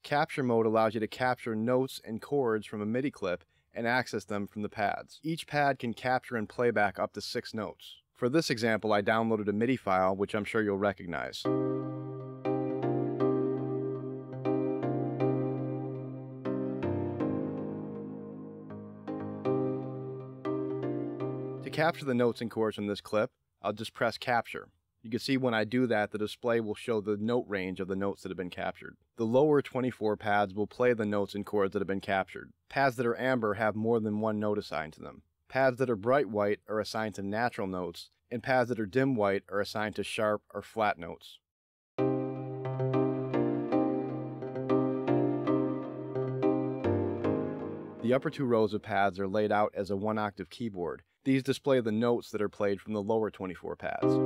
Capture mode allows you to capture notes and chords from a MIDI clip and access them from the pads. Each pad can capture and playback up to 6 notes. For this example, I downloaded a MIDI file, which I'm sure you'll recognize. To capture the notes and chords from this clip, I'll just press capture. You can see when I do that, the display will show the note range of the notes that have been captured. The lower 24 pads will play the notes and chords that have been captured. Pads that are amber have more than one note assigned to them. Pads that are bright white are assigned to natural notes, and pads that are dim white are assigned to sharp or flat notes. The upper 2 rows of pads are laid out as a 1-octave keyboard. These display the notes that are played from the lower 24 pads.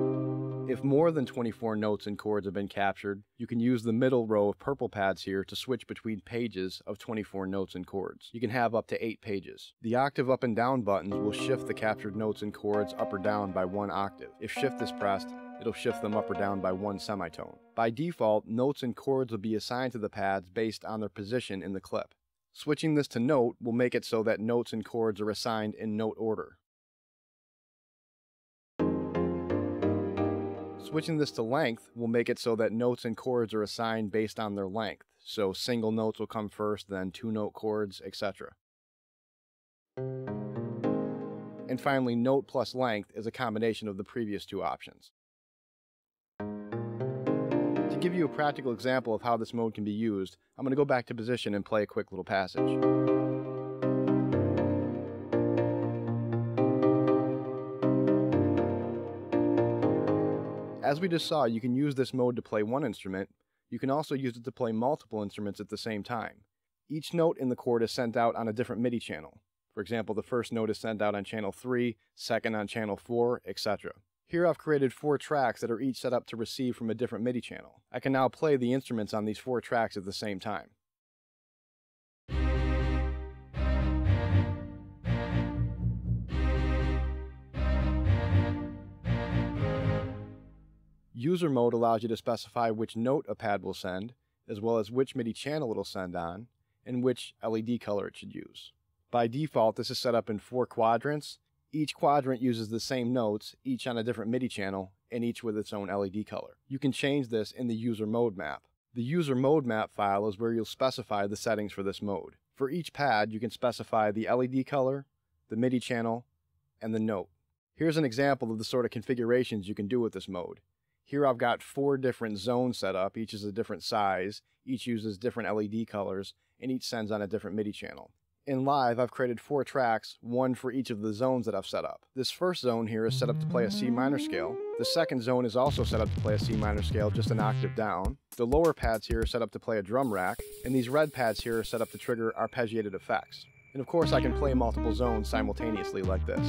If more than 24 notes and chords have been captured, you can use the middle row of purple pads here to switch between pages of 24 notes and chords. You can have up to 8 pages. The octave up and down buttons will shift the captured notes and chords up or down by 1 octave. If shift is pressed, it'll shift them up or down by 1 semitone. By default, notes and chords will be assigned to the pads based on their position in the clip. Switching this to note will make it so that notes and chords are assigned in note order. Switching this to length will make it so that notes and chords are assigned based on their length. So single notes will come first, then 2-note chords, etc. And finally, note plus length is a combination of the previous 2 options. To give you a practical example of how this mode can be used, I'm going to go back to position and play a quick little passage. As we just saw, you can use this mode to play one instrument. You can also use it to play multiple instruments at the same time. Each note in the chord is sent out on a different MIDI channel. For example, the first note is sent out on channel 3, second on channel 4, etc. Here I've created 4 tracks that are each set up to receive from a different MIDI channel. I can now play the instruments on these 4 tracks at the same time. User mode allows you to specify which note a pad will send, as well as which MIDI channel it'll send on, and which LED color it should use. By default, this is set up in 4 quadrants. Each quadrant uses the same notes, each on a different MIDI channel, and each with its own LED color. You can change this in the user mode map. The user mode map file is where you'll specify the settings for this mode. For each pad, you can specify the LED color, the MIDI channel, and the note. Here's an example of the sort of configurations you can do with this mode. Here I've got 4 different zones set up, each is a different size, each uses different LED colors, and each sends on a different MIDI channel. In Live, I've created 4 tracks, 1 for each of the zones that I've set up. This first zone here is set up to play a C minor scale. The second zone is also set up to play a C minor scale, just an octave down. The lower pads here are set up to play a drum rack, and these red pads here are set up to trigger arpeggiated effects. And of course I can play multiple zones simultaneously like this.